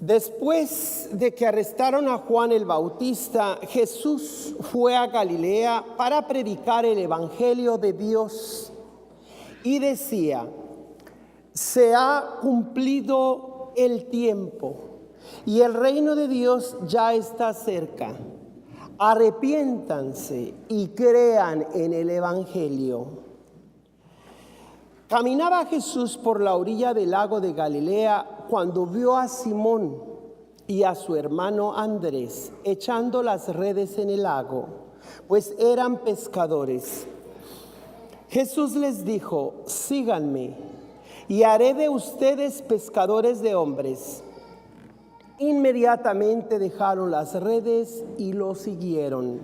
Después de que arrestaron a Juan el Bautista, Jesús fue a Galilea para predicar el evangelio de Dios y decía: se ha cumplido el tiempo y el reino de Dios ya está cerca. Arrepiéntanse y crean en el evangelio. Caminaba Jesús por la orilla del lago de Galilea cuando vio a Simón y a su hermano Andrés echando las redes en el lago, pues eran pescadores. Jesús les dijo: síganme y haré de ustedes pescadores de hombres. Inmediatamente dejaron las redes y lo siguieron.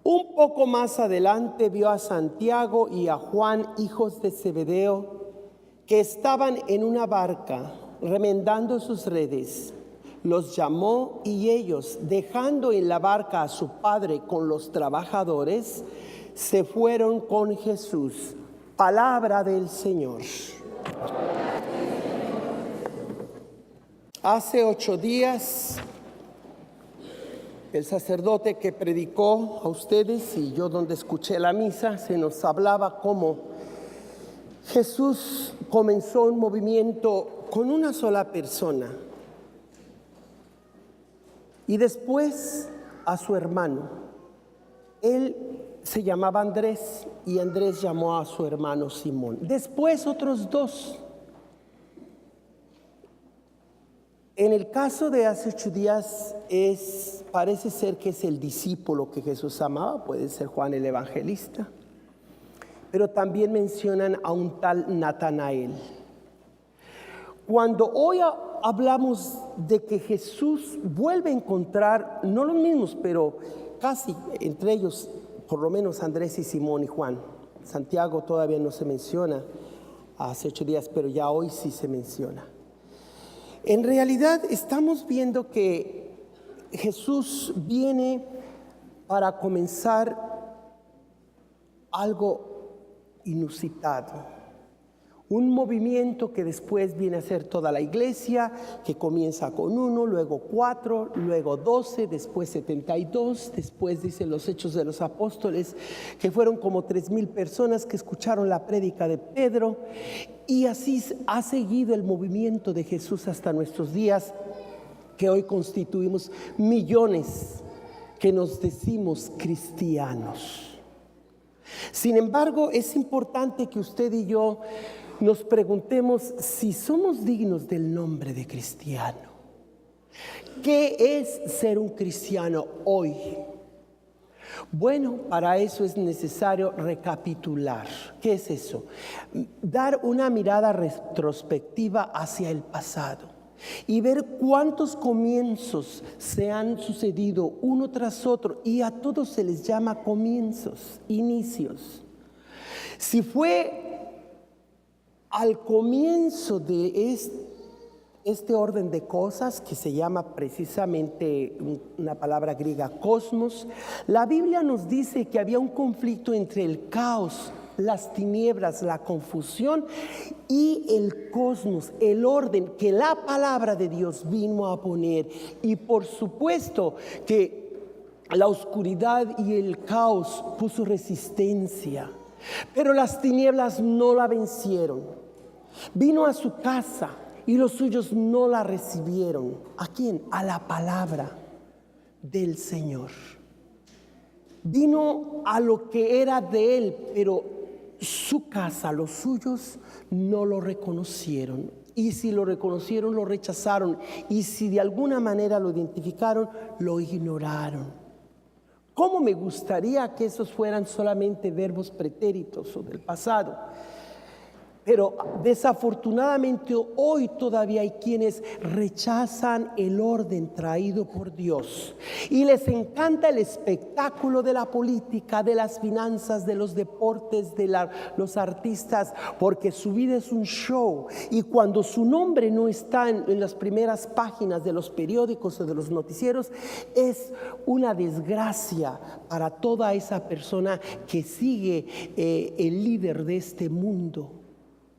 Un poco más adelante vio a Santiago y a Juan, hijos de Zebedeo, que estaban en una barca remendando sus redes. Los llamó y ellos, dejando en la barca a su padre con los trabajadores, se fueron con Jesús. Palabra del Señor. Hace 8 días, el sacerdote que predicó a ustedes y yo donde escuché la misa, se nos hablaba cómo Jesús comenzó un movimiento con una sola persona y después a su hermano. Él se llamaba Andrés y Andrés llamó a su hermano Simón. Después otros 2. En el caso de hace 8 días parece ser que es el discípulo que Jesús amaba, puede ser Juan el Evangelista, pero también mencionan a un tal Natanael. Cuando hoy hablamos de que Jesús vuelve a encontrar, no los mismos, pero casi entre ellos, por lo menos Andrés y Simón y Juan. Santiago todavía no se menciona hace 8 días, pero ya hoy sí se menciona. En realidad estamos viendo que Jesús viene para comenzar algo inusitado. Un movimiento que después viene a ser toda la iglesia, que comienza con 1, luego 4, luego 12, después 72, después dicen los Hechos de los Apóstoles, que fueron como 3,000 personas que escucharon la prédica de Pedro, y así ha seguido el movimiento de Jesús hasta nuestros días, que hoy constituimos millones que nos decimos cristianos. Sin embargo, es importante que usted y yo nos preguntemos si somos dignos del nombre de cristiano. ¿Qué es ser un cristiano hoy? Bueno, para eso es necesario recapitular. ¿Qué es eso? Dar una mirada retrospectiva hacia el pasado y ver cuántos comienzos se han sucedido uno tras otro, y a todos se les llama comienzos, inicios. Si fue al comienzo de este orden de cosas, que se llama precisamente una palabra griega, cosmos, la Biblia nos dice que había un conflicto entre el caos, las tinieblas, la confusión y el cosmos, el orden que la palabra de Dios vino a poner. Y por supuesto que la oscuridad y el caos puso resistencia, pero las tinieblas no la vencieron. Vino a su casa y los suyos no la recibieron. ¿A quién? A la palabra del Señor. Vino a lo que era de él, pero su casa, los suyos, no lo reconocieron. Y si lo reconocieron, lo rechazaron. Y si de alguna manera lo identificaron, lo ignoraron. ¿Cómo me gustaría que esos fueran solamente verbos pretéritos o del pasado? Pero desafortunadamente hoy todavía hay quienes rechazan el orden traído por Dios y les encanta el espectáculo de la política, de las finanzas, de los deportes, de los artistas, porque su vida es un show, y cuando su nombre no está en las primeras páginas de los periódicos o de los noticieros, es una desgracia para toda esa persona que sigue el líder de este mundo.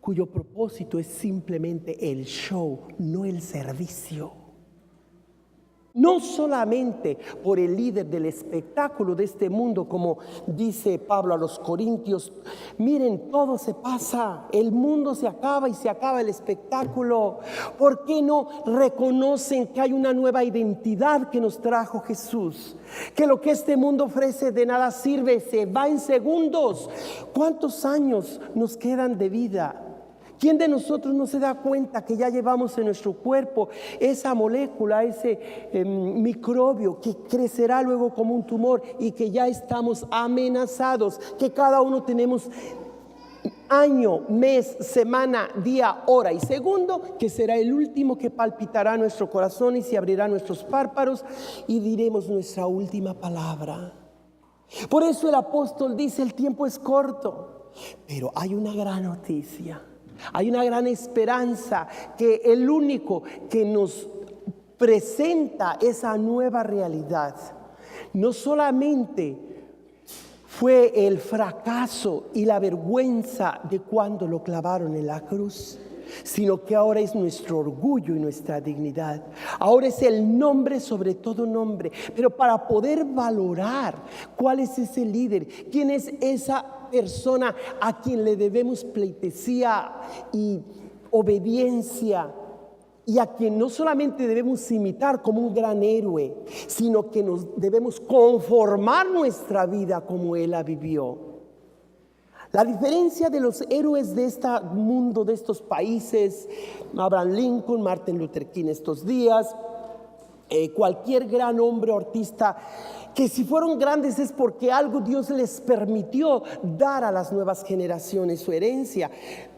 cuyo propósito es simplemente el show, no el servicio. No solamente por el líder del espectáculo de este mundo, como dice Pablo a los Corintios. Miren, todo se pasa, el mundo se acaba y se acaba el espectáculo. ¿Por qué no reconocen que hay una nueva identidad que nos trajo Jesús? Que lo que este mundo ofrece de nada sirve, se va en segundos. ¿Cuántos años nos quedan de vida? ¿Quién de nosotros no se da cuenta que ya llevamos en nuestro cuerpo esa molécula, ese microbio que crecerá luego como un tumor y que ya estamos amenazados? Que cada uno tenemos año, mes, semana, día, hora y segundo, que será el último que palpitará nuestro corazón y se abrirá nuestros párpados y diremos nuestra última palabra. Por eso el apóstol dice: el tiempo es corto, pero hay una gran noticia. Hay una gran esperanza, que el único que nos presenta esa nueva realidad no solamente fue el fracaso y la vergüenza de cuando lo clavaron en la cruz, sino que ahora es nuestro orgullo y nuestra dignidad. Ahora es el nombre sobre todo nombre. Pero para poder valorar cuál es ese líder, quién es esa persona a quien le debemos pleitesía y obediencia, y a quien no solamente debemos imitar como un gran héroe, sino que nos debemos conformar nuestra vida como él la vivió. La diferencia de los héroes de este mundo, de estos países, Abraham Lincoln, Martin Luther King estos días, cualquier gran hombre o artista, que si fueron grandes es porque algo Dios les permitió dar a las nuevas generaciones su herencia.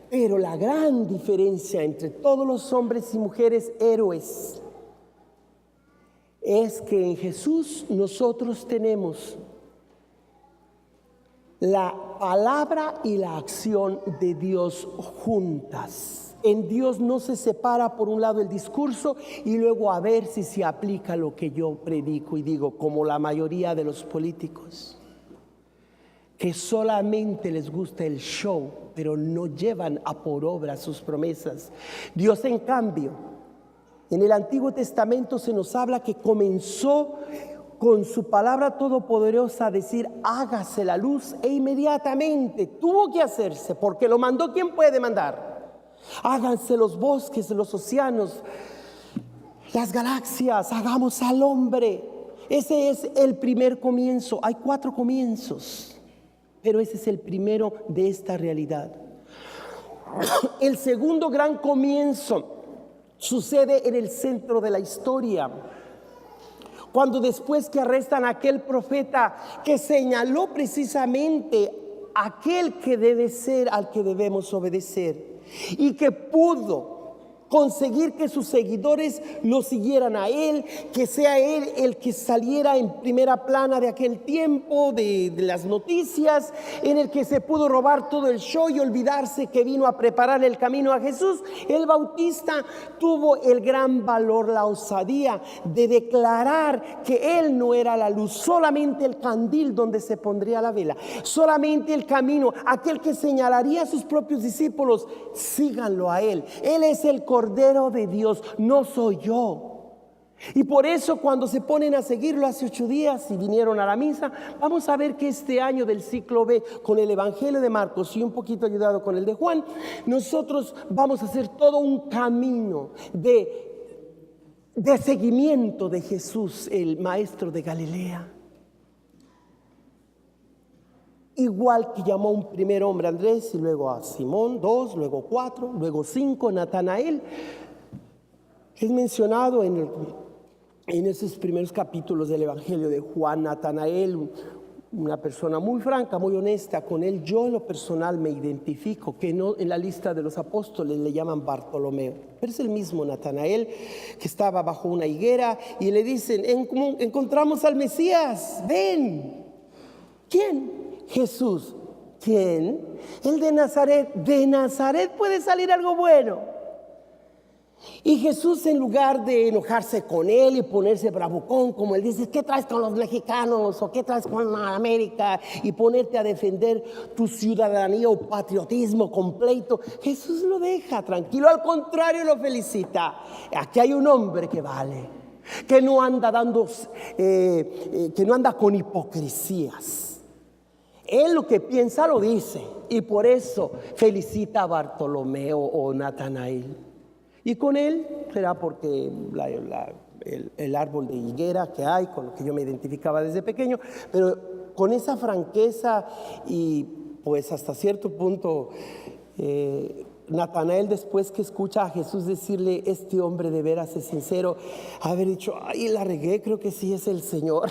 Pero la gran diferencia entre todos los hombres y mujeres héroes es que en Jesús nosotros tenemos la palabra y la acción de Dios juntas. En Dios no se separa por un lado el discurso y luego a ver si se aplica lo que yo predico y digo, como la mayoría de los políticos, que solamente les gusta el show, pero no llevan a por obra sus promesas. Dios, en cambio, en el Antiguo Testamento se nos habla que comenzó con su palabra todopoderosa a decir: hágase la luz, e inmediatamente tuvo que hacerse, porque lo mandó. ¿Quién puede mandar? Háganse los bosques, los océanos, las galaxias, hagamos al hombre. Ese es el primer comienzo. Hay 4 comienzos, pero ese es el primero de esta realidad. El segundo gran comienzo sucede en el centro de la historia, cuando después que arrestan a aquel profeta que señaló precisamente aquel que debe ser al que debemos obedecer, y que pudo conseguir que sus seguidores lo siguieran a él, que sea él el que saliera en primera plana de aquel tiempo, de las noticias, en el que se pudo robar todo el show y olvidarse que vino a preparar el camino a Jesús. El Bautista tuvo el gran valor, la osadía de declarar que él no era la luz, solamente el candil donde se pondría la vela, solamente el camino, aquel que señalaría a sus propios discípulos: síganlo a él, él es el Cordero de Dios, no soy yo. Y por eso cuando se ponen a seguirlo hace 8 días y vinieron a la misa, vamos a ver que este año del ciclo B, con el Evangelio de Marcos y un poquito ayudado con el de Juan, nosotros vamos a hacer todo un camino de seguimiento de Jesús, el maestro de Galilea. Igual que llamó a un primer hombre, Andrés, y luego a Simón, 2, luego 4, luego 5, Natanael. Es mencionado en esos primeros capítulos del Evangelio de Juan. Natanael, una persona muy franca, muy honesta. Con él yo en lo personal me identifico, que no en la lista de los apóstoles le llaman Bartolomeo, pero es el mismo Natanael que estaba bajo una higuera y le dicen: encontramos al Mesías, ven. ¿Quién? Jesús. ¿Quién? El de Nazaret. De Nazaret puede salir algo bueno. Y Jesús, en lugar de enojarse con él y ponerse bravucón, como él dice, ¿qué traes con los mexicanos? ¿O qué traes con América? Y ponerte a defender tu ciudadanía o patriotismo completo. Jesús lo deja tranquilo, al contrario lo felicita. Aquí hay un hombre que vale, que no anda que no anda con hipocresías. Él lo que piensa lo dice, y por eso felicita a Bartolomeo o Natanael. Y con él será porque el árbol de higuera que hay, con lo que yo me identificaba desde pequeño, pero con esa franqueza y pues hasta cierto punto, Natanael, después que escucha a Jesús decirle, este hombre de veras es sincero, haber dicho, ay, la regué, creo que sí es el Señor.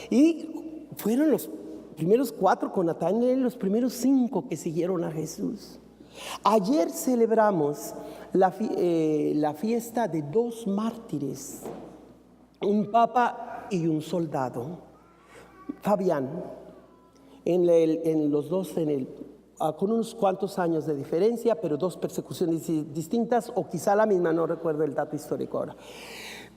Y fueron los primeros 4 con Natanael, los primeros 5 que siguieron a Jesús. Ayer celebramos la fiesta de 2 mártires, un papa y un soldado. Fabián, en los dos con unos cuantos años de diferencia, pero 2 persecuciones distintas, o quizá la misma, no recuerdo el dato histórico ahora.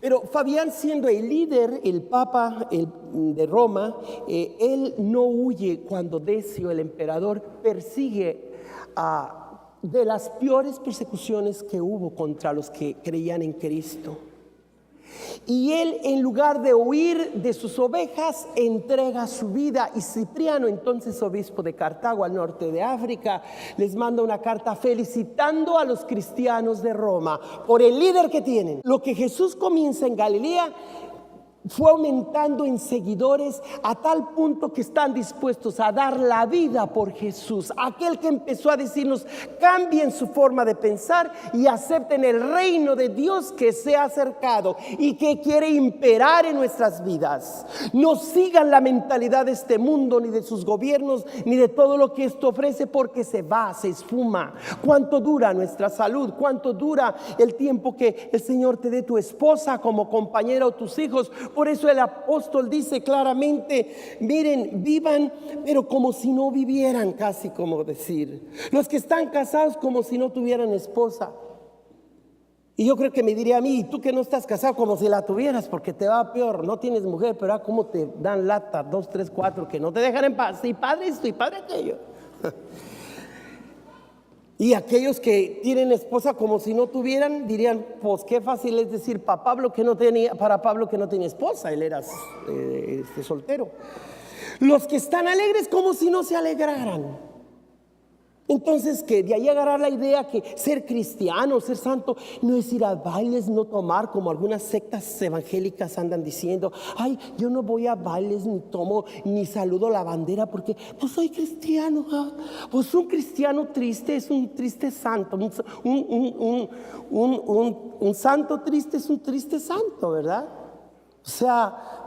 Pero Fabián, siendo el líder, el papa de Roma, él no huye cuando Decio, el emperador, persigue de las peores persecuciones que hubo contra los que creían en Cristo. Y él, en lugar de huir de sus ovejas, entrega su vida. Y Cipriano, entonces obispo de Cartago, al norte de África, les manda una carta felicitando a los cristianos de Roma por el líder que tienen. Lo que Jesús comienza en Galilea fue aumentando en seguidores a tal punto que están dispuestos a dar la vida por Jesús. Aquel que empezó a decirnos, cambien su forma de pensar y acepten el reino de Dios que se ha acercado y que quiere imperar en nuestras vidas. No sigan la mentalidad de este mundo, ni de sus gobiernos, ni de todo lo que esto ofrece, porque se va, se esfuma. ¿Cuánto dura nuestra salud? ¿Cuánto dura el tiempo que el Señor te dé tu esposa como compañera o tus hijos? Por eso el apóstol dice claramente, miren, vivan, pero como si no vivieran, casi como decir. Los que están casados como si no tuvieran esposa. Y yo creo que me diría a mí, ¿y tú que no estás casado? Como si la tuvieras, porque te va peor. No tienes mujer, pero cómo te dan lata, 2, 3, 4, que no te dejan en paz. Y padre esto y padre aquello. Y aquellos que tienen esposa como si no tuvieran, dirían, pues qué fácil es decir para Pablo que no tenía esposa, él era soltero. Los que están alegres como si no se alegraran. Entonces, que de ahí agarrar la idea que ser cristiano, ser santo, no es ir a bailes, no tomar, como algunas sectas evangélicas andan diciendo, ay, yo no voy a bailes, ni tomo, ni saludo la bandera, porque pues soy cristiano. Pues un cristiano triste es un triste santo, un santo triste es un triste santo, ¿verdad? O sea,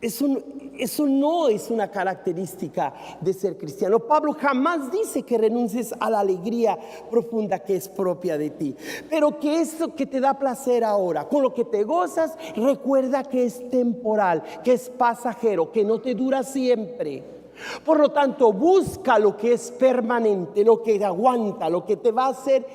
eso no es una característica de ser cristiano. Pablo jamás dice que renuncies a la alegría profunda que es propia de ti, pero que eso que te da placer ahora, con lo que te gozas, recuerda que es temporal, que es pasajero, que no te dura siempre. Por lo tanto, busca lo que es permanente, lo que te aguanta, lo que te va a hacer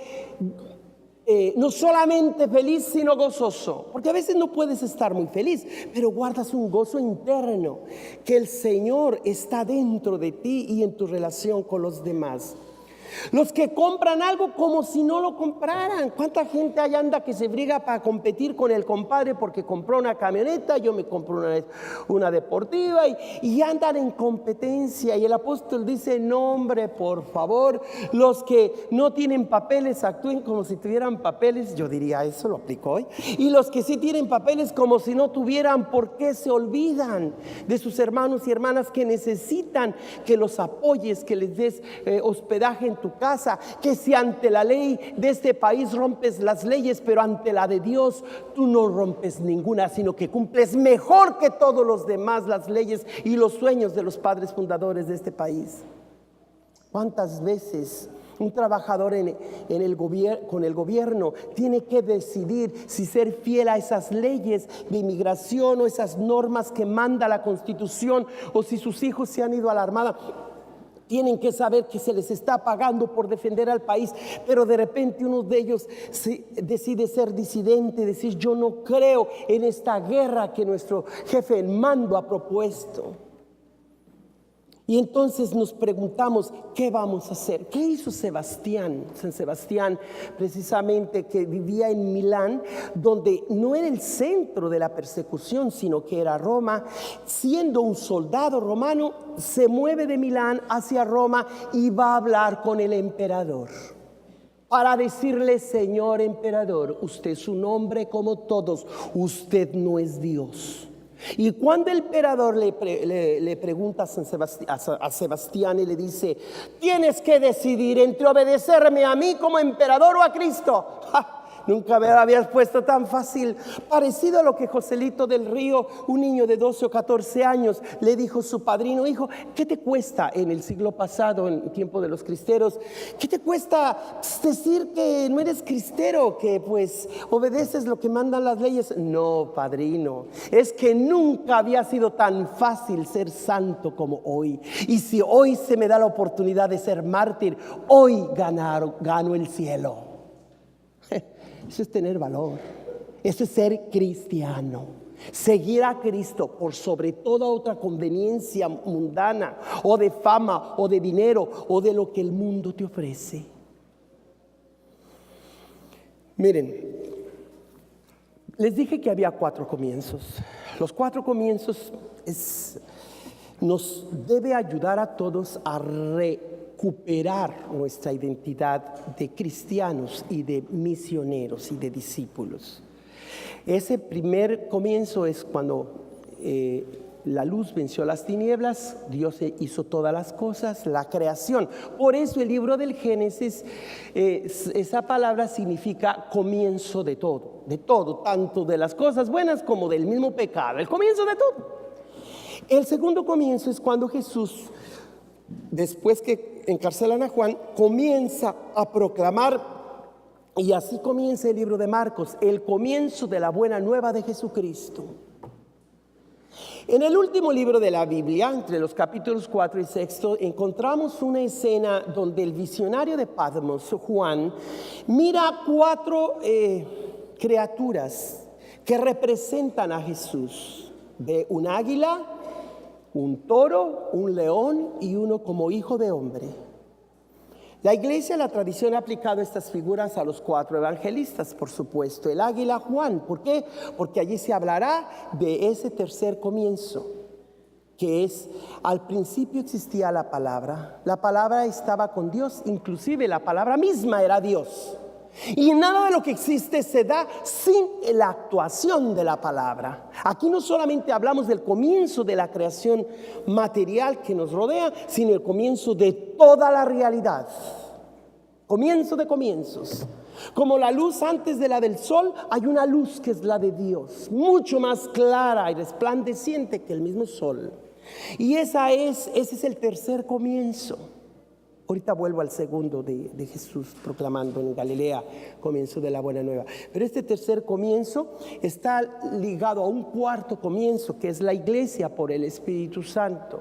no solamente feliz, sino gozoso. Porque a veces no puedes estar muy feliz, pero guardas un gozo interno, que el Señor está dentro de ti y en tu relación con los demás. Los que compran algo como si no lo compraran. ¿Cuánta gente allá anda que se briga para competir con el compadre porque compró una camioneta, yo me compro una deportiva, y andan en competencia? Y el apóstol dice, no hombre, por favor, los que no tienen papeles actúen como si tuvieran papeles. Yo diría, eso lo aplico hoy. Y los que sí tienen papeles como si no tuvieran. ¿Por qué se olvidan de sus hermanos y hermanas que necesitan que los apoyes, que les des hospedaje en tu casa? Que si ante la ley de este país rompes las leyes, pero ante la de Dios tú no rompes ninguna, sino que cumples mejor que todos los demás las leyes y los sueños de los padres fundadores de este país. ¿Cuántas veces un trabajador con el gobierno tiene que decidir si ser fiel a esas leyes de inmigración o esas normas que manda la Constitución, o si sus hijos se han ido a la armada? Tienen que saber que se les está pagando por defender al país, pero de repente uno de ellos decide ser disidente, decir yo no creo en esta guerra que nuestro jefe en mando ha propuesto. Y entonces nos preguntamos, ¿qué vamos a hacer? ¿Qué hizo Sebastián? San Sebastián, precisamente, que vivía en Milán, donde no era el centro de la persecución, sino que era Roma. Siendo un soldado romano, se mueve de Milán hacia Roma y va a hablar con el emperador para decirle: señor emperador, usted es un hombre como todos, usted no es Dios. Y cuando el emperador le pregunta a Sebastián y le dice: tienes que decidir entre obedecerme a mí como emperador o a Cristo. ¡Ja! Nunca me habías puesto tan fácil. Parecido a lo que Joselito del Río, un niño de 12 o 14 años, le dijo a su padrino: hijo, ¿qué te cuesta en el siglo pasado, en tiempo de los cristeros? ¿Qué te cuesta decir que no eres cristero, que pues obedeces lo que mandan las leyes? No, padrino, es que nunca había sido tan fácil ser santo como hoy. Y si hoy se me da la oportunidad de ser mártir, hoy gano el cielo. Eso es tener valor, eso es ser cristiano, seguir a Cristo por sobre toda otra conveniencia mundana o de fama o de dinero o de lo que el mundo te ofrece. Miren, les dije que había 4 comienzos. Los 4 comienzos nos debe ayudar a todos a recuperar nuestra identidad de cristianos y de misioneros y de discípulos. Ese primer comienzo es cuando la luz venció las tinieblas, Dios hizo todas las cosas, la creación. Por eso el libro del Génesis, esa palabra significa comienzo de todo, tanto de las cosas buenas como del mismo pecado, el comienzo de todo. El segundo comienzo es cuando Jesús, después que encarcelan a Juan, comienza a proclamar, y así comienza el libro de Marcos, el comienzo de la buena nueva de Jesucristo. En el último libro de la Biblia, entre los capítulos 4 y 6, encontramos una escena donde el visionario de Patmos, Juan, mira 4 criaturas que representan a Jesús. Ve un águila, un toro, un león y uno como hijo de hombre. La iglesia, la tradición ha aplicado estas figuras a los 4 evangelistas, por supuesto. El águila, Juan. ¿Por qué? Porque allí se hablará de ese tercer comienzo, que es: al principio existía la palabra estaba con Dios, inclusive la palabra misma era Dios. Y nada de lo que existe se da sin la actuación de la palabra. Aquí no solamente hablamos del comienzo de la creación material que nos rodea, sino el comienzo de toda la realidad. Comienzo de comienzos. Como la luz antes de la del sol, hay una luz que es la de Dios, mucho más clara y resplandeciente que el mismo sol. Y ese es el tercer comienzo. Ahorita vuelvo al segundo de Jesús proclamando en Galilea, comienzo de la buena nueva. Pero este tercer comienzo está ligado a un cuarto comienzo, que es la iglesia por el Espíritu Santo.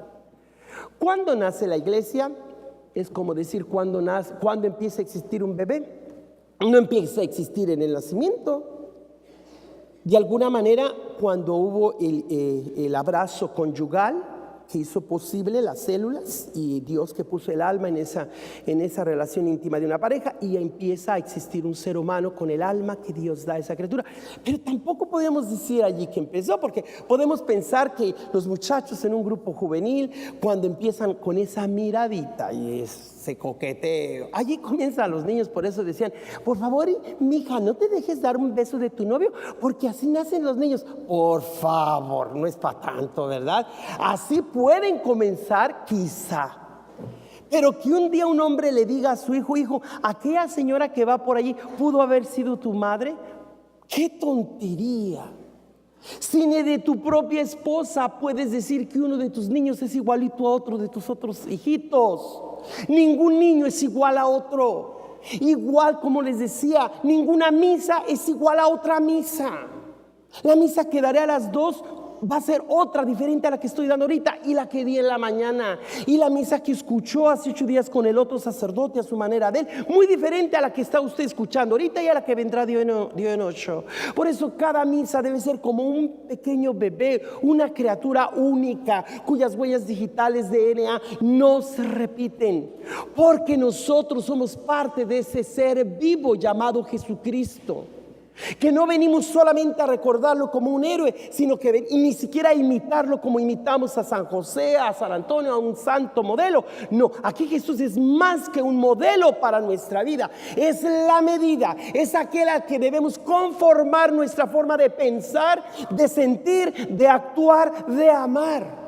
¿Cuándo nace la iglesia? Es como decir cuándo empieza a existir un bebé. No empieza a existir en el nacimiento. De alguna manera, cuando hubo el abrazo conyugal, que hizo posible las células, y Dios que puso el alma en esa relación íntima de una pareja, y empieza a existir un ser humano con el alma que Dios da a esa criatura. Pero tampoco podemos decir allí que empezó, porque podemos pensar que los muchachos en un grupo juvenil, cuando empiezan con esa miradita y ese coqueteo, allí comienzan los niños. Por eso decían: por favor, mija, no te dejes dar un beso de tu novio, porque así nacen los niños. Por favor, no es para tanto, ¿verdad? Así pueden comenzar quizá. Pero que un día un hombre le diga a su hijo: hijo, aquella señora que va por allí pudo haber sido tu madre. ¡Qué tontería! Si ni de tu propia esposa puedes decir que uno de tus niños es igualito a otro de tus otros hijitos. Ningún niño es igual a otro. Igual, como les decía, ninguna misa es igual a otra misa. La misa que daré a las 2, va a ser otra diferente a la que estoy dando ahorita y la que di en la mañana. Y la misa que escuchó hace 8 días con el otro sacerdote a su manera de él, muy diferente a la que está usted escuchando ahorita y a la que vendrá Dios en 8. Por eso cada misa debe ser como un pequeño bebé, una criatura única cuyas huellas digitales de DNA no se repiten. Porque nosotros somos parte de ese ser vivo llamado Jesucristo. Que no venimos solamente a recordarlo como un héroe, sino que ni siquiera a imitarlo como imitamos a San José, a San Antonio, a un santo modelo. No, aquí Jesús es más que un modelo para nuestra vida. Es la medida, es aquella que debemos conformar nuestra forma de pensar, de sentir, de actuar, de amar.